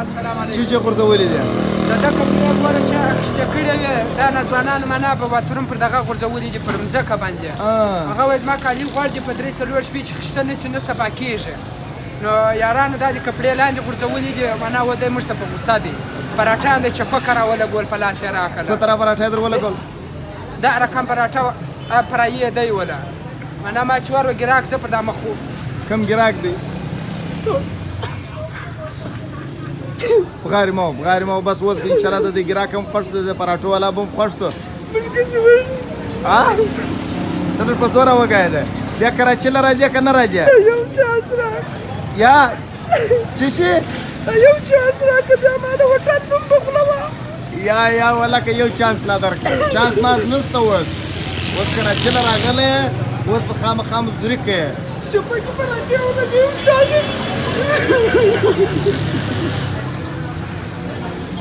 السلام علیکم. چې غورځولې دي دا کپړې ګوره چې اخیستې کړې وې دا ناځوانانو معنا په باتروم پر دغه غورځولې دي پر مځکه باندې. هغه وایي زما کالي غوړ دي په 3-4 شپې چې خیشته نه شي نه صفا کېږي. نو یارانو دا د کپړې لاندې غورځولې دي معنا ودی موږ ته په غوسه دي. پراټه د چپکه راولګول په لاس یې راکړه. څه طرح پراټه در ولګول؟ دا رقم پراټه پرایې دی ولا معنا ما چې ور ګراک څه پر دا مخ کم ګراک دی؟ بغیر ما بس اوس ان شاء الله د ګراک هم خوښ د پراټو والا بم خوښ ته څه په زوره وګای ده بیا کراچي له راځي که نه راځي یو چانس را یا څه شي یو چانس را که بیا ما د هوټل نوم بغلوه یا ولا که یو چانس لا درکړه چانس ما نسته اوس کراچي له راغلی اوس په خامخا مزدوري کوې چپکې پراټې ولګوي استاد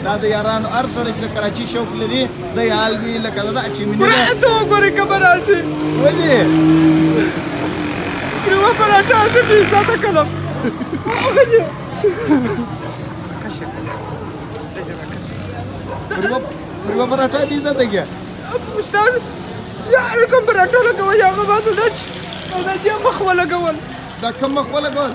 دا د یارانو هر سړی چې د کراچي شوق لري دی حال وي لکه دا چې مینه ګوره ته وګورې که به راځي ولې پرېوه پراټه زه دې ساته کړم پرېوه پراټه بې عزته کړه استاد یا کوم پراټه لګوئ هغه بعد دا دې مخ ولګول دا کوم مخ ولګول